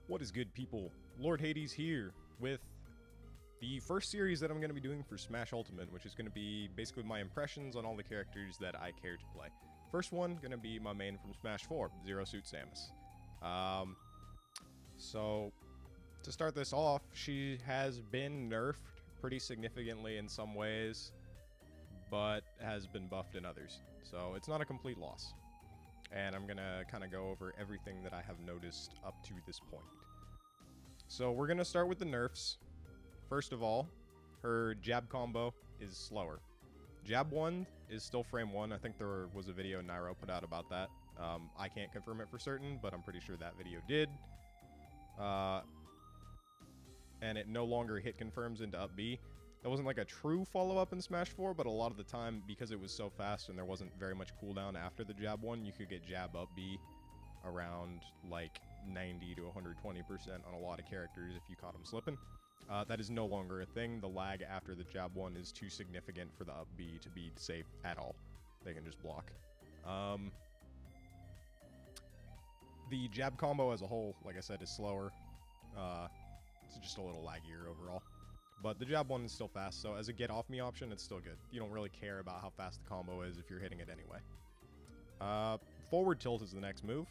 What is good, people? xLordxHades here with the first series that I'm going to be doing for Smash Ultimate, which is going to be basically my impressions on all the characters that I care to play. First one, going to be my main from Smash 4, Zero Suit Samus. So, to start this off, she has been nerfed pretty significantly in some ways, but has been buffed in others. So, it's not a complete loss. And I'm going to kind of go over everything that I have noticed up to this point. So we're going to start with the nerfs. First of all, her jab combo is slower. Jab 1 is still frame 1. I think there was a video Nairo put out about that. I can't confirm it for certain, but I'm pretty sure that video did. And it no longer hit confirms into up B. That wasn't like a true follow-up in Smash 4, but a lot of the time, because it was so fast and there wasn't very much cooldown after the jab 1, you could get jab up B around like 90 to 120% on a lot of characters if you caught them slipping. That is no longer a thing. The lag after the jab 1 is too significant for the up B to be safe at all. They can just block. The jab combo as a whole, like I said, is slower. It's just a little laggier overall. But the jab 1 is still fast, so as a get off me option, it's still good. You don't really care about how fast the combo is if you're hitting it anyway. Forward tilt is the next move.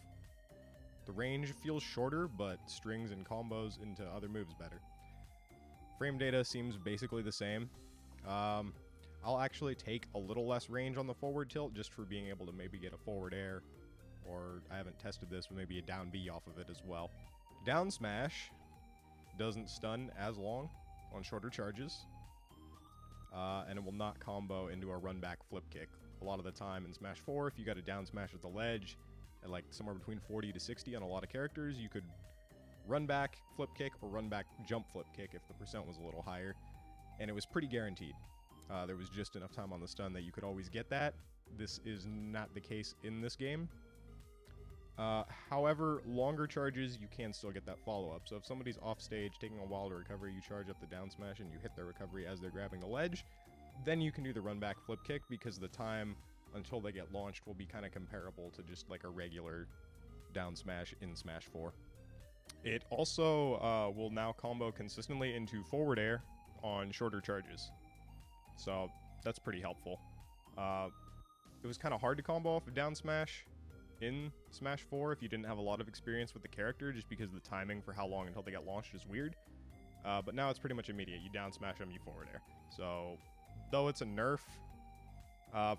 The range feels shorter, but strings and combos into other moves better. Frame data seems basically the same. I'll actually take a little less range on the forward tilt just for being able to maybe get a forward air, or I haven't tested this, but maybe a down B off of it as well. Down smash doesn't stun as long on shorter charges, and it will not combo into a run back flip kick. A lot of the time in Smash 4, if you got a down smash at the ledge at like somewhere between 40 to 60 on a lot of characters, you could run back flip kick or run back jump flip kick if the percent was a little higher, and it was pretty guaranteed. There was just enough time on the stun that you could always get that. This is not the case in this game. However, longer charges, you can still get that follow-up. So if somebody's off stage taking a while to recover, you charge up the down smash and you hit their recovery as they're grabbing the ledge, then you can do the run back flip kick because the time until they get launched will be kind of comparable to just like a regular down smash in Smash 4. It also will now combo consistently into forward air on shorter charges. So that's pretty helpful. It was kind of hard to combo off a down smash in Smash 4 if you didn't have a lot of experience with the character, just because the timing for how long until they get launched is weird. But now it's pretty much immediate. You down smash them, you forward air. So, though it's a nerf,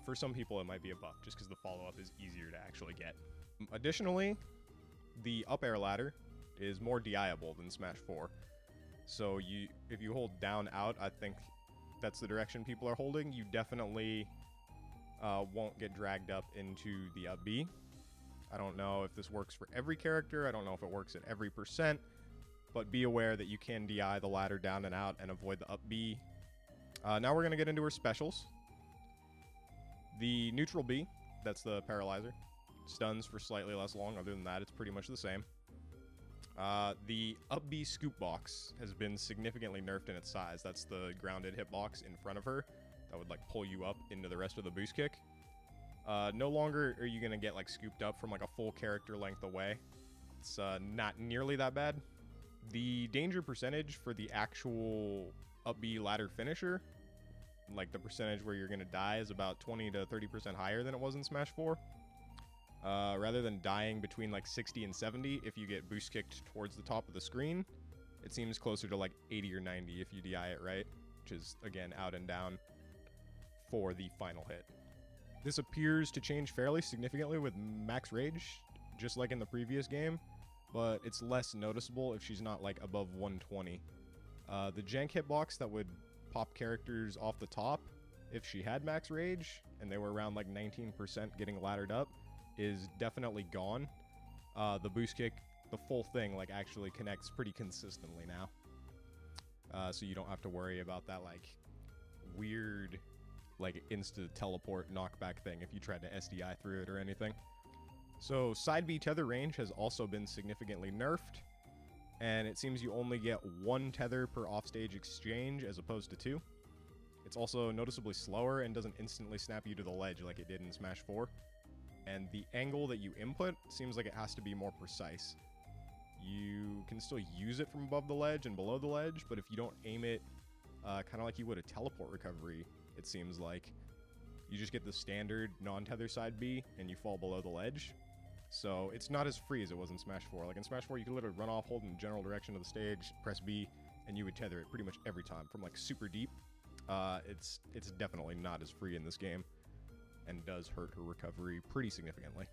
for some people it might be a buff, just because the follow-up is easier to actually get. Additionally, the up air ladder is more DI-able than Smash 4. So if you hold down out, I think that's the direction people are holding, you definitely won't get dragged up into the up B. I don't know if this works for every character. I don't know if it works at every percent, but be aware that you can DI the ladder down and out and avoid the up B. Now we're going to get into her specials. The neutral B, that's the paralyzer, stuns for slightly less long. Other than that, it's pretty much the same. The up B scoop box has been significantly nerfed in its size. That's the grounded hitbox in front of her that would like pull you up into the rest of the boost kick. No longer are you going to get like scooped up from like a full character length away. It's not nearly that bad. The danger percentage for the actual up B ladder finisher, like the percentage where you're going to die, is about 20 to 30% higher than it was in Smash 4. Rather than dying between like 60 and 70 if you get boost kicked towards the top of the screen, it seems closer to like 80 or 90 if you DI it right, which is again out and down for the final hit. This appears to change fairly significantly with Max Rage, just like in the previous game, but it's less noticeable if she's not like above 120. The jank hitbox that would pop characters off the top if she had Max Rage and they were around like 19% getting laddered up is definitely gone. The boost kick, the full thing, like actually connects pretty consistently now. So you don't have to worry about that like weird like insta teleport knockback thing if you tried to SDI through it or anything. So side B tether range has also been significantly nerfed, and it seems you only get one tether per offstage exchange as opposed to two. It's also noticeably slower and doesn't instantly snap you to the ledge like it did in Smash 4. And the angle that you input seems like it has to be more precise. you can still use it from above the ledge and below the ledge, but if you don't aim it kind of like you would a teleport recovery, it seems like, you just get the standard non-tether side B and you fall below the ledge. So it's not as free as it was in Smash 4. Like in Smash 4, you could literally run off, hold in the general direction of the stage, press B, and you would tether it pretty much every time from like super deep. It's definitely not as free in this game and does hurt her recovery pretty significantly.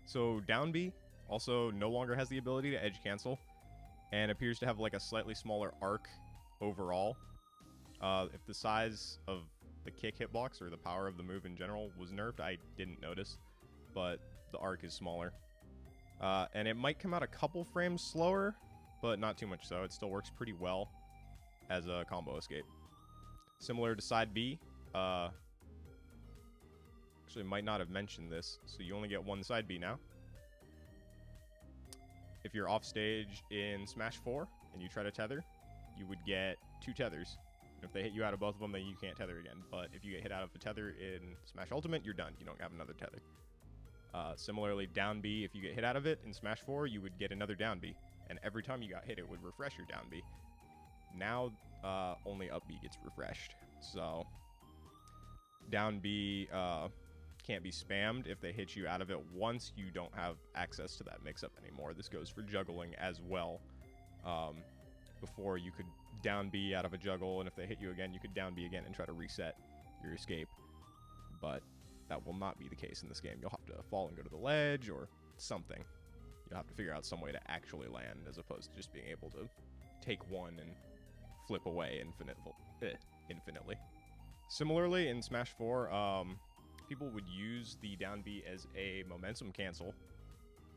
So down B also no longer has the ability to edge cancel and appears to have like a slightly smaller arc overall. If the size of the kick hitbox or the power of the move in general was nerfed, I didn't notice, but the arc is smaller. And it might come out a couple frames slower, but not too much so. It still works pretty well as a combo escape. Similar to side B, actually might not have mentioned this, so you only get one side B now. If you're off stage in Smash 4 and you try to tether, you would get 2 tethers. If they hit you out of both of them, then you can't tether again. But if you get hit out of a tether in Smash Ultimate, you're done. You don't have another tether. Similarly, down B, if you get hit out of it in Smash 4, you would get another down B. And every time you got hit, it would refresh your down B. Now, only up B gets refreshed. So, down B can't be spammed. If they hit you out of it once, you don't have access to that mix-up anymore. This goes for juggling as well. Before, you could down B out of a juggle, and if they hit you again, you could down B again and try to reset your escape. But that will not be the case in this game. You'll have to fall and go to the ledge or something. You'll have to figure out some way to actually land as opposed to just being able to take one and flip away infinitely. Similarly, in Smash 4, people would use the down B as a momentum cancel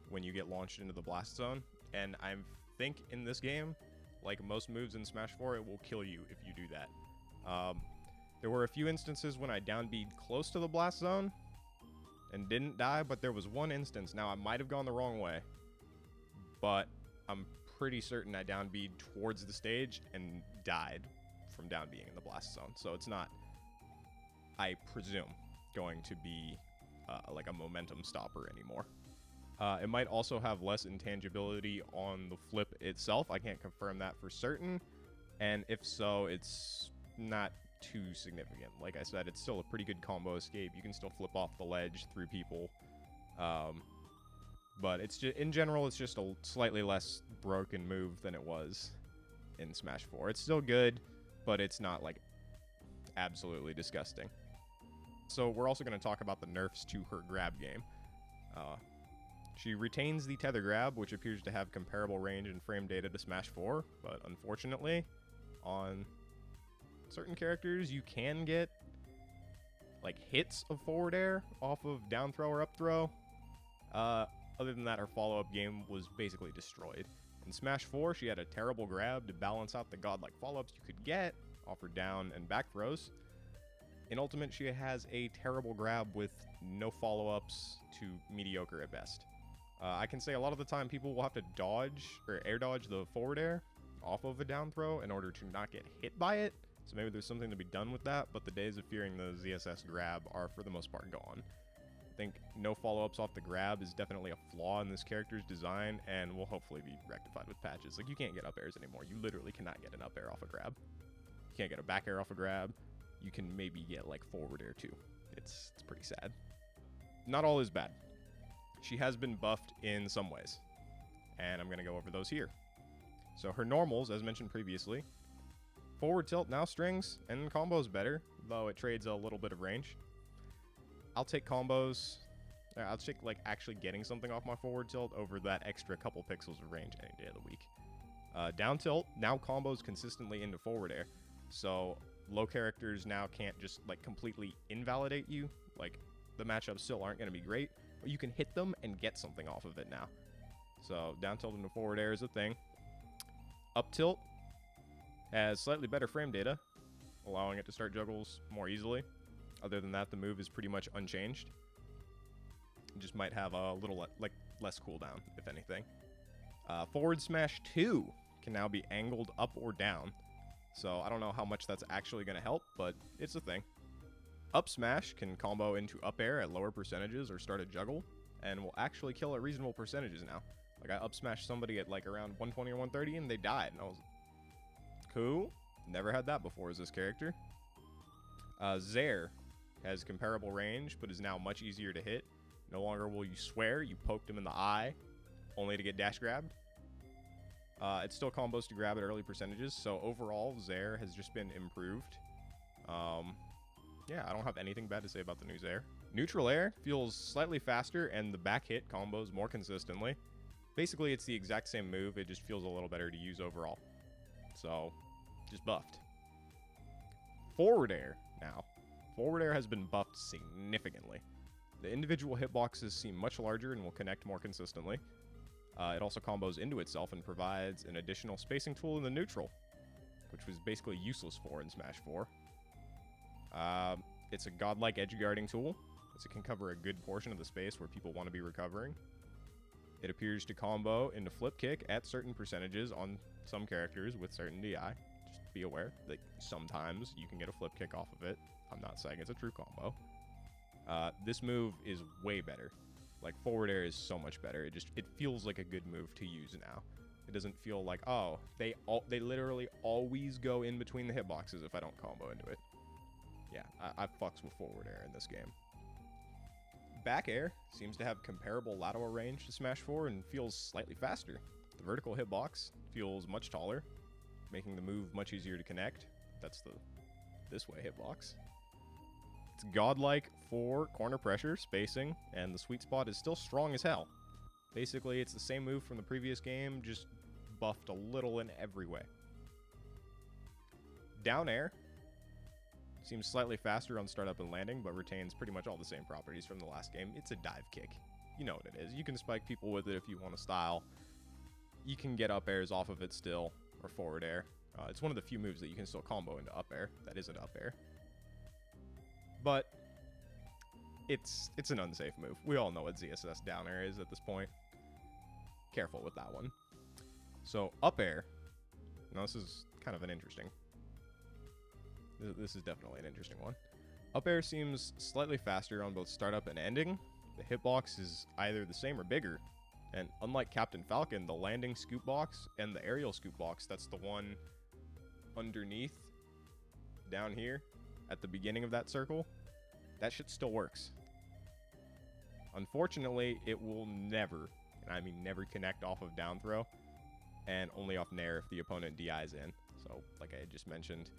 when you get launched into the blast zone. And I think in this game, like most moves in Smash 4, it will kill you if you do that. There were a few instances when I down B'd close to the blast zone and didn't die, but there was one instance. Now, I might have gone the wrong way, but I'm pretty certain I down B'd towards the stage and died from down being in the blast zone. So it's not, I presume, going to be like a momentum stopper anymore. It might also have less intangibility on the flip itself. I can't confirm that for certain. And if so, it's not too significant. Like I said, it's still a pretty good combo escape. You can still flip off the ledge through people. But it's just, in general, it's just a slightly less broken move than it was in Smash 4. It's still good, but it's not like absolutely disgusting. So we're also going to talk about the nerfs to her grab game. She retains the tether grab, which appears to have comparable range and frame data to Smash 4, but unfortunately, on certain characters, you can get like hits of forward air off of down throw or up throw. Other than that, her follow-up game was basically destroyed. In Smash 4, she had a terrible grab to balance out the godlike follow-ups you could get off her down and back throws. In Ultimate, she has a terrible grab with no follow-ups to mediocre at best. I can say a lot of the time people will have to dodge or air dodge the forward air off of a down throw in order to not get hit by it. So maybe there's something to be done with that, but the days of fearing the ZSS grab are for the most part gone. I think no follow-ups off the grab is definitely a flaw in this character's design and will hopefully be rectified with patches. Like, you can't get up airs anymore. You literally cannot get an up air off a grab. You can't get a back air off a grab. You can maybe get like forward air too. It's pretty sad. Not all is bad. She has been buffed in some ways, and I'm going to go over those here. So her normals, as mentioned previously, forward tilt now strings and combos better, though it trades a little bit of range. I'll take combos. I'll take like actually getting something off my forward tilt over that extra couple pixels of range any day of the week. Down tilt, now combos consistently into forward air. So low characters now can't just like completely invalidate you. Like, the matchups still aren't going to be great, but you can hit them and get something off of it now. So down tilt into forward air is a thing. Up tilt has slightly better frame data, allowing it to start juggles more easily. Other than that, the move is pretty much unchanged. It just might have a little like less cooldown, if anything. Forward smash 2 can now be angled up or down. So I don't know how much that's actually going to help, but it's a thing. Up smash can combo into up air at lower percentages or start a juggle, and will actually kill at reasonable percentages now. Like, I up smashed somebody at like around 120 or 130 and they died. And I was cool. Never had that before as this character. Zaire has comparable range, but is now much easier to hit. No longer will you swear you poked him in the eye, only to get dash grabbed. It still combos to grab at early percentages, so overall, Zaire has just been improved. Yeah, I don't have anything bad to say about the new Zaire. Neutral air feels slightly faster, and the back hit combos more consistently. Basically, it's the exact same move, it just feels a little better to use overall. So, just buffed. Forward air, now. Forward air has been buffed significantly. The individual hitboxes seem much larger and will connect more consistently. It also combos into itself and provides an additional spacing tool in the neutral, which was basically useless for in Smash 4. It's a godlike edge guarding tool, as it can cover a good portion of the space where people want to be recovering. It appears to combo into flip kick at certain percentages on some characters with certain DI. Just be aware that sometimes you can get a flip kick off of it. I'm not saying it's a true combo. This move is way better. Like, forward air is so much better. It feels like a good move to use now. It doesn't feel like, oh, they literally always go in between the hitboxes if I don't combo into it. Yeah, I fucks with forward air in this game. Back air seems to have comparable lateral range to Smash 4 and feels slightly faster. The vertical hitbox feels much taller, making the move much easier to connect. That's the this way hitbox. It's godlike for corner pressure, spacing, and the sweet spot is still strong as hell. Basically, it's the same move from the previous game, just buffed a little in every way. Down air seems slightly faster on startup and landing, but retains pretty much all the same properties from the last game. It's a dive kick. You know what it is. You can spike people with it if you want to style. You can get up airs off of it still, or forward air. It's one of the few moves that you can still combo into up air. That isn't up air. But it's an unsafe move. We all know what ZSS down air is at this point. Careful with that one. So up air. Now this is kind of an interesting. This is definitely an interesting one. Up air seems slightly faster on both startup and ending. The hitbox is either the same or bigger. And unlike Captain Falcon, the landing scoop box and the aerial scoop box, that's the one underneath down here at the beginning of that circle, that shit still works. Unfortunately, it will never, and I mean never, connect off of down throw, and only off nair if the opponent DIs in. So, like I had just mentioned,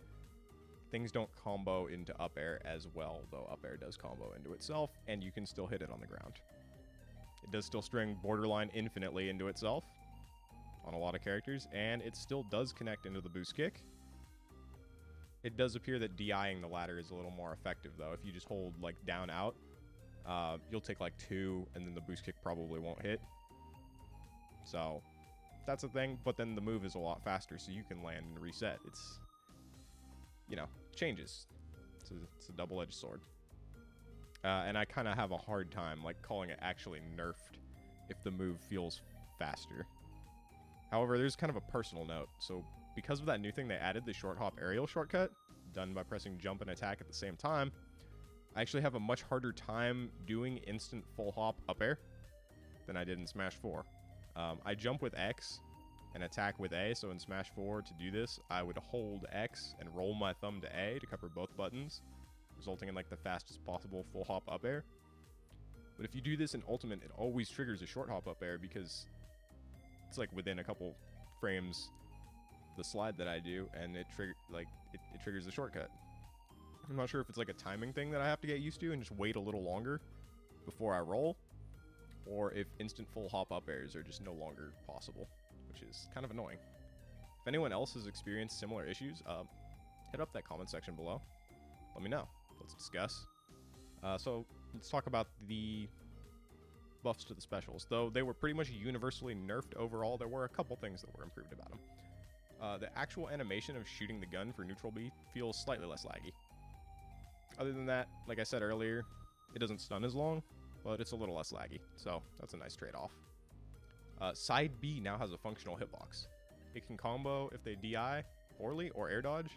things don't combo into up air as well, though up air does combo into itself, and you can still hit it on the ground. It does still string borderline infinitely into itself on a lot of characters, and it still does connect into the boost kick. It does appear that DIing the ladder is a little more effective, though. If you just hold, like, down out, you'll take, like, 2, and then the boost kick probably won't hit. So, that's a thing, but then the move is a lot faster, so you can land and reset. It's, you know, changes. It's a double-edged sword. And I kind of have a hard time, like, calling it actually nerfed if the move feels faster. However, there's kind of a personal note. So, because of that new thing, they added the short hop aerial shortcut, done by pressing jump and attack at the same time. I actually have a much harder time doing instant full hop up air than I did in Smash 4. I jump with X and attack with A, so in Smash 4, to do this, I would hold X and roll my thumb to A to cover both buttons, resulting in, like, the fastest possible full hop up air. But if you do this in Ultimate, it always triggers a short hop up air because it's, like, within a couple frames the slide that I do, and it triggers the shortcut. I'm not sure if it's like a timing thing that I have to get used to and just wait a little longer before I roll, or if instant full hop up airs are just no longer possible, which is kind of annoying. If anyone else has experienced similar issues, hit up that comment section below. Let me know. Let's discuss. So let's talk about the buffs to the specials. Though they were pretty much universally nerfed overall, there were a couple things that were improved about them. The actual animation of shooting the gun for neutral B feels slightly less laggy. Other than that, like I said earlier, it doesn't stun as long, but it's a little less laggy, so that's a nice trade-off. Side B now has a functional hitbox. It can combo if they DI poorly or air dodge.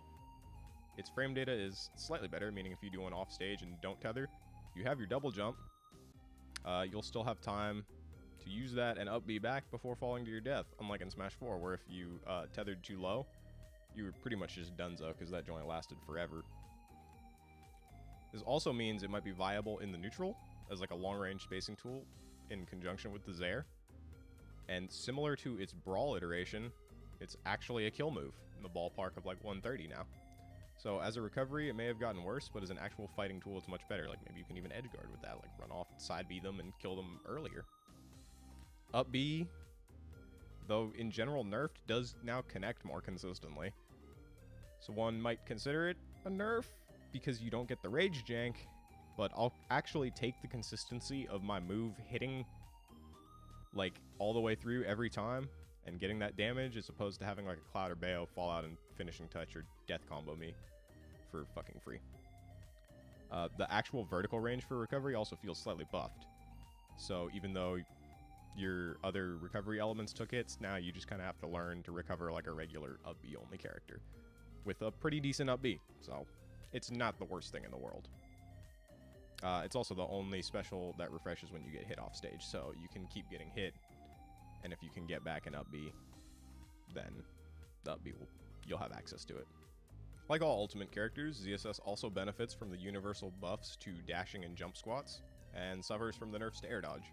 Its frame data is slightly better, meaning if you do one off stage and don't tether, you have your double jump. You'll still have time to use that and up B back before falling to your death, unlike in Smash 4, where if you tethered too low, you were pretty much just donezo, because that joint lasted forever. This also means it might be viable in the neutral, as like a long-range spacing tool in conjunction with the Zair. And similar to its Brawl iteration, it's actually a kill move in the ballpark of like 130 now. So as a recovery, it may have gotten worse, but as an actual fighting tool, it's much better. Like maybe you can even edge guard with that, like run off, side B them, and kill them earlier. Up B, though in general nerfed, does now connect more consistently. So one might consider it a nerf because you don't get the rage jank, but I'll actually take the consistency of my move hitting like all the way through every time and getting that damage as opposed to having like a Cloud or Bayo fall out and finishing touch or death combo me for fucking free. The actual vertical range for recovery also feels slightly buffed. So even though your other recovery elements took hits, now you just kind of have to learn to recover like a regular up B only character with a pretty decent up B. So it's not the worst thing in the world. It's also the only special that refreshes when you get hit off stage, so you can keep getting hit, and if you can get back an up B, then the up B you'll have access to it. Like all ultimate characters, ZSS also benefits from the universal buffs to dashing and jump squats, and suffers from the nerfs to air dodge.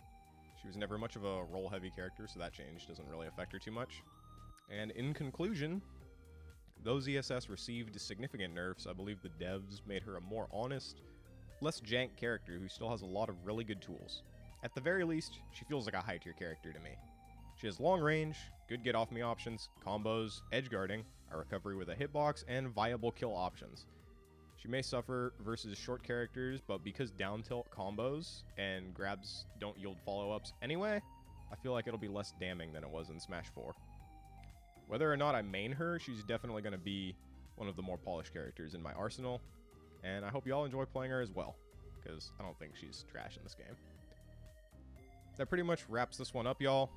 She was never much of a roll-heavy character, so that change doesn't really affect her too much. And in conclusion, though ZSS received significant nerfs, I believe the devs made her a more honest, less jank character who still has a lot of really good tools. At the very least, she feels like a high tier character to me. She has long range, good get off me options, combos, edge guarding, a recovery with a hitbox, and viable kill options. She may suffer versus short characters, but because down tilt combos and grabs don't yield follow-ups anyway, I feel like it'll be less damning than it was in Smash 4. Whether or not I main her, she's definitely going to be one of the more polished characters in my arsenal, and I hope y'all enjoy playing her as well, because I don't think she's trash in this game. That pretty much wraps this one up, y'all.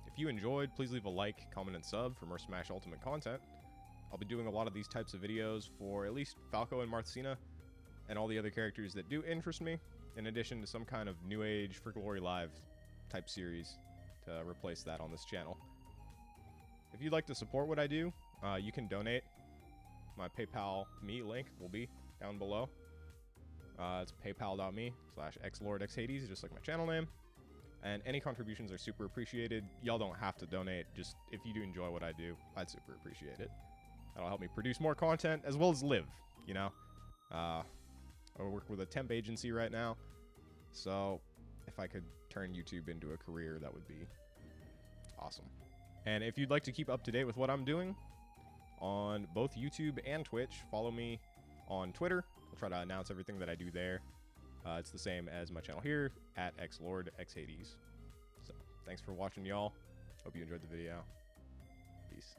If you enjoyed, please leave a like, comment, and sub for more Smash Ultimate content. I'll be doing a lot of these types of videos for at least Falco and Marthsina, and all the other characters that do interest me, in addition to some kind of New Age For Glory Live type series to replace that on this channel. If you'd like to support what I do, you can donate. My PayPal me link will be down below. It's paypal.me/xLordxHades, just like my channel name. And any contributions are super appreciated. Y'all don't have to donate, just if you do enjoy what I do, I'd super appreciate it. That'll help me produce more content as well as live, you know? I work with a temp agency right now, so if I could turn YouTube into a career, that would be awesome. And if you'd like to keep up to date with what I'm doing on both YouTube and Twitch, follow me on Twitter. I'll try to announce everything that I do there. It's the same as my channel here, at xLordxHades. So, thanks for watching, y'all. Hope you enjoyed the video. Peace.